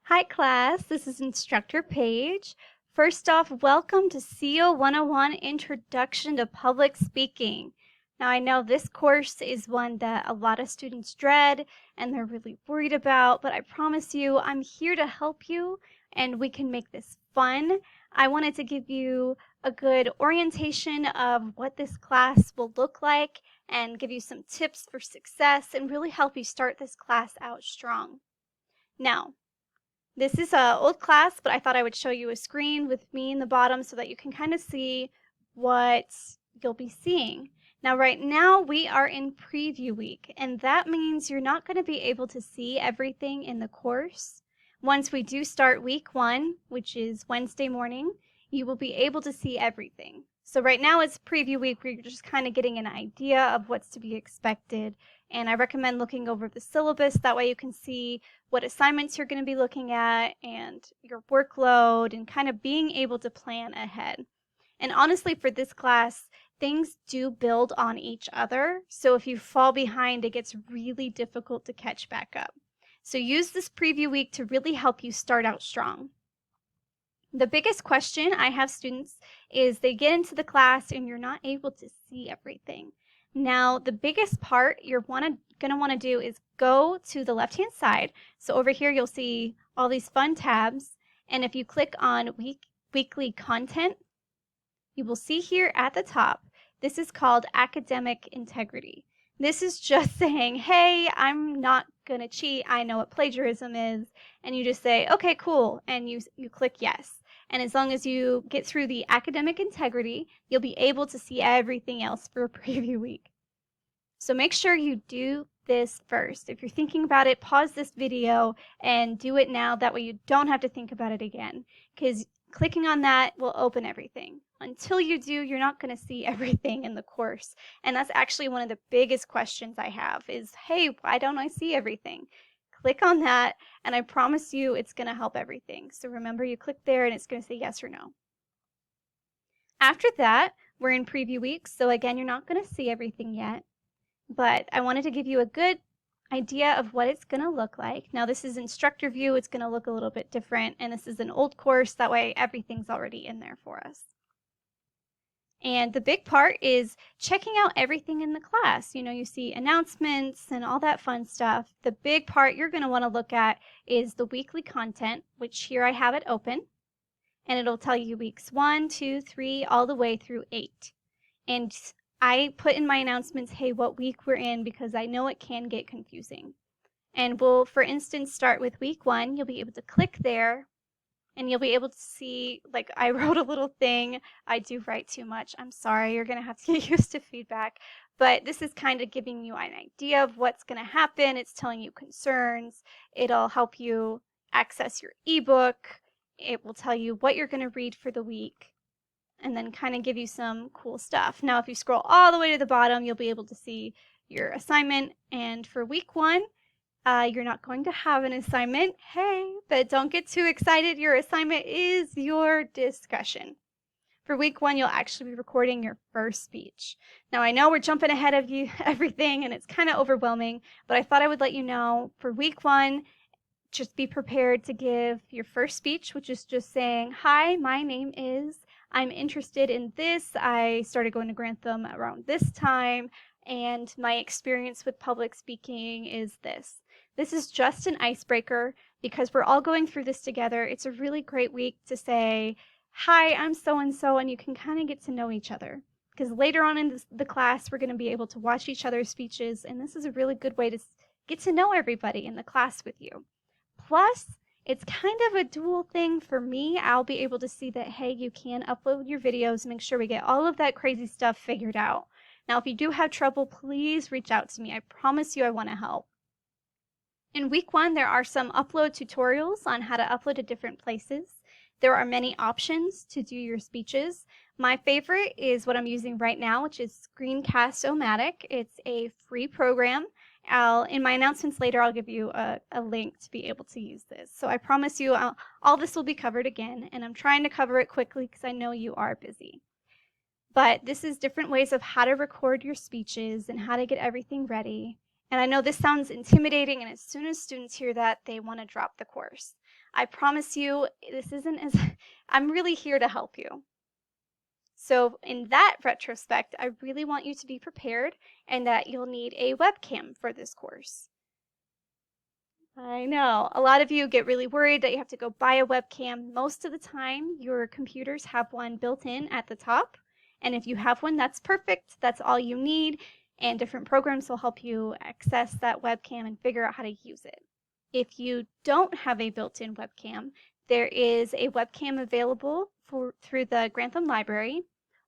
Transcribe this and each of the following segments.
Hi class, this is Instructor Paige. First off, welcome to CO101 Introduction to Public Speaking. Now I know this course is one that a lot of students dread and they're really worried about, but I promise you I'm here to help you and we can make this fun. I wanted to give you a good orientation of what this class will look like and give you some tips for success and really help you start this class out strong. Now, this is an old class, but I thought I would show you a screen with me in the bottom so that you can kind of see what you'll be seeing. Now, right now we are in preview week, and that means you're not going to be able to see everything in the course. Once we do start week 1, which is Wednesday morning, you will be able to see everything. So right now it's preview week where you're just kind of getting an idea of what's to be expected. And I recommend looking over the syllabus. That way you can see what assignments you're going to be looking at and your workload and kind of being able to plan ahead. And honestly, for this class, things do build on each other. So if you fall behind, it gets really difficult to catch back up. So use this preview week to really help you start out strong. The biggest question I have students is they get into the class and you're not able to see everything. Now, the biggest part you're going to want to do is go to the left-hand side. So over here, you'll see all these fun tabs. And if you click on weekly content, you will see here at the top, this is called academic integrity. This is just saying, hey, I'm not going to cheat. I know what plagiarism is. And you just say, okay, cool. And you click yes. And as long as you get through the academic integrity, you'll be able to see everything else for a preview week. So make sure you do this first. If you're thinking about it, pause this video and do it now. That way you don't have to think about it again, because clicking on that will open everything. Until you do, you're not going to see everything in the course. And that's actually one of the biggest questions I have is, hey, why don't I see everything? Click on that, and I promise you it's going to help everything. So remember, you click there, and it's going to say yes or no. After that, we're in preview week. So again, you're not going to see everything yet, but I wanted to give you a good idea of what it's going to look like. Now, this is instructor view. It's going to look a little bit different, and this is an old course. That way, everything's already in there for us. And the big part is checking out everything in the class. You know, you see announcements and all that fun stuff. The big part you're going to want to look at is the weekly content, which here I have it open. And it'll tell you weeks 1, 2, 3, all the way through 8. And I put in my announcements, hey, what week we're in, because I know it can get confusing. And we'll, for instance, start with week 1. You'll be able to click there. And you'll be able to see, like, I wrote a little thing. I do write too much. I'm sorry. You're going to have to get used to feedback. But this is kind of giving you an idea of what's going to happen. It's telling you concerns. It'll help you access your ebook. It will tell you what you're going to read for the week and then kind of give you some cool stuff. Now, if you scroll all the way to the bottom, you'll be able to see your assignment. And for week 1, you're not going to have an assignment, hey, but don't get too excited. Your assignment is your discussion. For week 1, you'll actually be recording your first speech. Now, I know we're jumping ahead of you everything, and it's kind of overwhelming, but I thought I would let you know for week 1, just be prepared to give your first speech, which is just saying, hi, my name is, I'm interested in this. I started going to Grantham around this time, and my experience with public speaking is this. This is just an icebreaker because we're all going through this together. It's a really great week to say, hi, I'm so-and-so, and you can kind of get to know each other. Because later on in the class, we're going to be able to watch each other's speeches, and this is a really good way to get to know everybody in the class with you. Plus, it's kind of a dual thing for me. I'll be able to see that, hey, you can upload your videos, make sure we get all of that crazy stuff figured out. Now, if you do have trouble, please reach out to me. I promise you I want to help. In week 1, there are some upload tutorials on how to upload to different places. There are many options to do your speeches. My favorite is what I'm using right now, which is Screencast-O-Matic. It's a free program. In my announcements later, I'll give you a link to be able to use this. So I promise you all this will be covered again, and I'm trying to cover it quickly because I know you are busy. But this is different ways of how to record your speeches and how to get everything ready. And I know this sounds intimidating, and as soon as students hear that, they want to drop the course. I promise you, this isn't as, I'm really here to help you. So in that retrospect, I really want you to be prepared and that you'll need a webcam for this course. I know, a lot of you get really worried that you have to go buy a webcam. Most of the time, your computers have one built in at the top. And if you have one, that's perfect. That's all you need. And different programs will help you access that webcam and figure out how to use it. If you don't have a built-in webcam, there is a webcam available through the Grantham Library,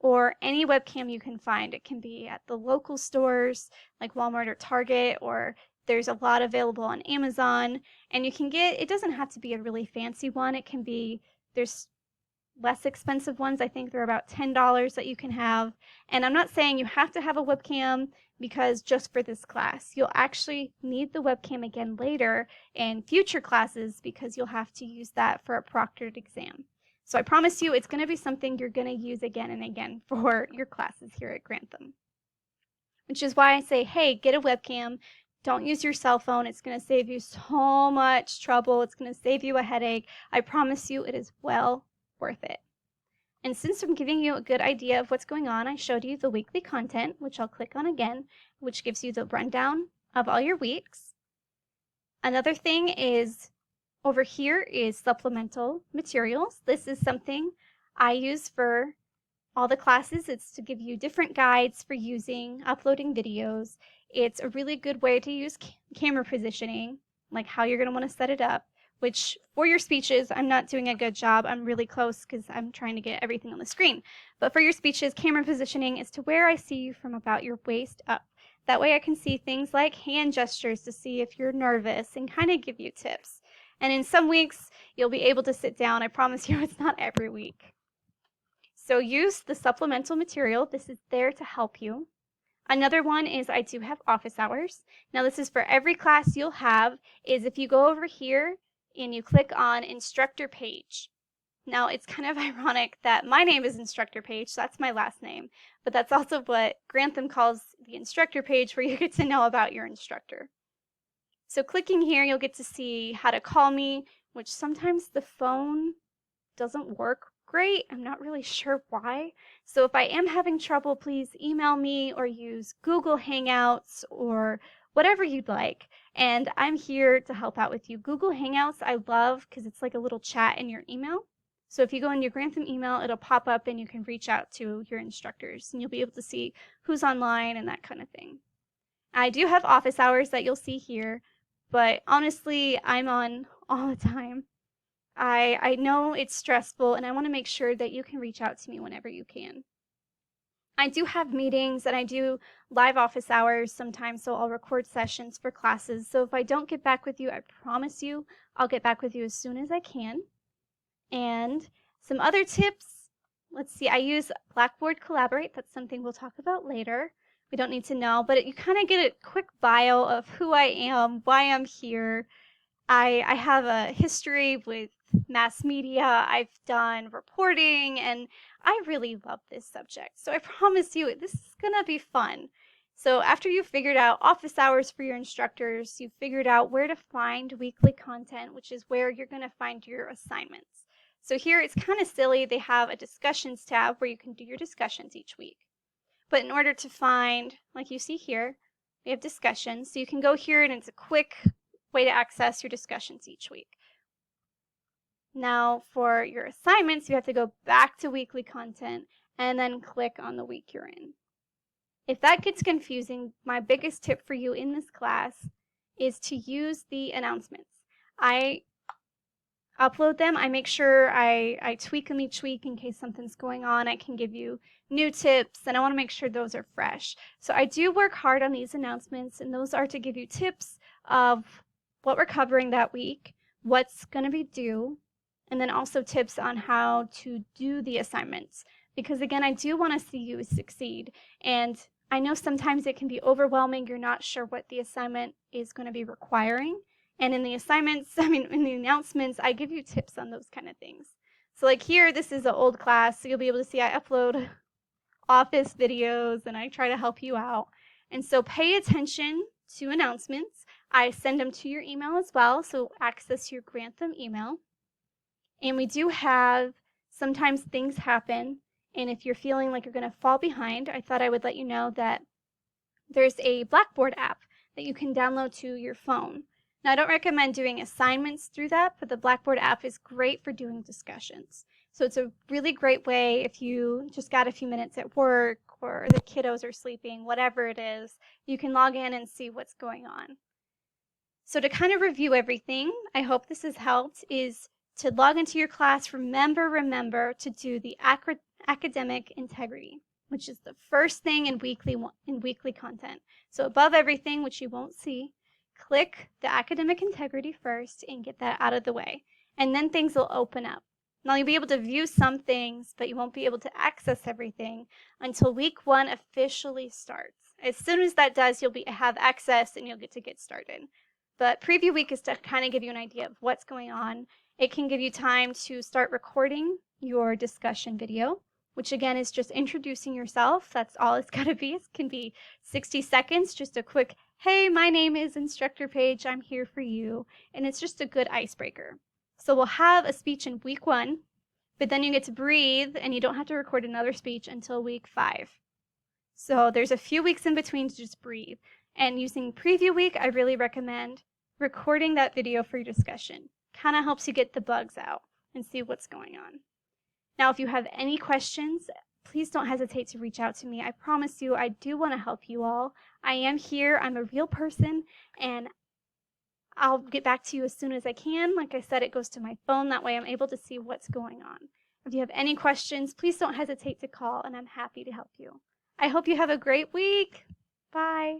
or any webcam you can find. It can be at the local stores like Walmart or Target, or there's a lot available on Amazon, and you can get, it doesn't have to be a really fancy one. It can be, there's less expensive ones. I think they're about $10 that you can have. And I'm not saying you have to have a webcam because just for this class. You'll actually need the webcam again later in future classes because you'll have to use that for a proctored exam. So I promise you it's going to be something you're going to use again and again for your classes here at Grantham. Which is why I say, hey, get a webcam. Don't use your cell phone. It's going to save you so much trouble. It's going to save you a headache. I promise you it is well worth it. And since I'm giving you a good idea of what's going on, I showed you the weekly content, which I'll click on again, which gives you the rundown of all your weeks. Another thing is over here is supplemental materials. This is something I use for all the classes. It's to give you different guides for uploading videos. It's a really good way to use camera positioning, like how you're going to want to set it up, which for your speeches, I'm not doing a good job. I'm really close because I'm trying to get everything on the screen. But for your speeches, camera positioning is to where I see you from about your waist up. That way I can see things like hand gestures to see if you're nervous and kind of give you tips. And in some weeks, you'll be able to sit down. I promise you it's not every week. So use the supplemental material. This is there to help you. Another one is I do have office hours. Now this is for every class you'll have, is if you go over here and you click on instructor page. Now it's kind of ironic that my name is instructor page, so that's my last name, but that's also what Grantham calls the instructor page, where you get to know about your instructor. So clicking here, you'll get to see how to call me, which sometimes the phone doesn't work great. I'm not really sure why. So if I am having trouble, please email me or use Google Hangouts or whatever you'd like. And I'm here to help out with you. Google Hangouts I love because it's like a little chat in your email. So if you go in your Grantham email, it'll pop up and you can reach out to your instructors and you'll be able to see who's online and that kind of thing. I do have office hours that you'll see here, but honestly, I'm on all the time. I know it's stressful, and I want to make sure that you can reach out to me whenever you can. I do have meetings, and I do live office hours sometimes, so I'll record sessions for classes. So if I don't get back with you, I promise you I'll get back with you as soon as I can. And some other tips, let's see, I use Blackboard Collaborate. That's something we'll talk about later. We don't need to know, but you kind of get a quick bio of who I am, why I'm here. I have a history with mass media. I've done reporting, and I really love this subject. So I promise you, this is going to be fun. So after you've figured out office hours for your instructors, you've figured out where to find weekly content, which is where you're going to find your assignments. So here it's kind of silly. They have a discussions tab where you can do your discussions each week. But in order to find, like you see here, we have discussions. So you can go here and it's a quick way to access your discussions each week. Now for your assignments, you have to go back to weekly content and then click on the week you're in. If that gets confusing, my biggest tip for you in this class is to use the announcements. I upload them. I make sure I tweak them each week in case something's going on. I can give you new tips, and I want to make sure those are fresh. So I do work hard on these announcements, and those are to give you tips of what we're covering that week, what's going to be due, and then also tips on how to do the assignments. Because again, I do want to see you succeed. And I know sometimes it can be overwhelming. You're not sure what the assignment is going to be requiring. And in the assignments, in the announcements, I give you tips on those kind of things. So like here, this is an old class, so you'll be able to see I upload office videos and I try to help you out. And so pay attention 2 announcements. I send them to your email as well, so access your Grantham email. And we do have sometimes things happen, and if you're feeling like you're going to fall behind, I thought I would let you know that there's a Blackboard app that you can download to your phone. Now, I don't recommend doing assignments through that, but the Blackboard app is great for doing discussions. So it's a really great way if you just got a few minutes at work or the kiddos are sleeping, whatever it is, you can log in and see what's going on. So to kind of review everything, I hope this has helped, is to log into your class, remember to do the academic integrity, which is the first thing in weekly content. So above everything, which you won't see, click the academic integrity first and get that out of the way. And then things will open up. Now you'll be able to view some things, but you won't be able to access everything until week 1 officially starts. As soon as that does, you'll have access and you'll get started. But preview week is to kind of give you an idea of what's going on. It can give you time to start recording your discussion video, which again is just introducing yourself. That's all it's got to be. It can be 60 seconds, just a quick, hey, my name is Instructor Paige, I'm here for you. And it's just a good icebreaker. So we'll have a speech in week 1, but then you get to breathe and you don't have to record another speech until week 5. So there's a few weeks in between to just breathe. And using preview week, I really recommend recording that video for your discussion. Kind of helps you get the bugs out and see what's going on. Now, if you have any questions, please don't hesitate to reach out to me. I promise you, I do want to help you all. I am here. I'm a real person, and I'll get back to you as soon as I can. Like I said, it goes to my phone. That way I'm able to see what's going on. If you have any questions, please don't hesitate to call, and I'm happy to help you. I hope you have a great week. Bye.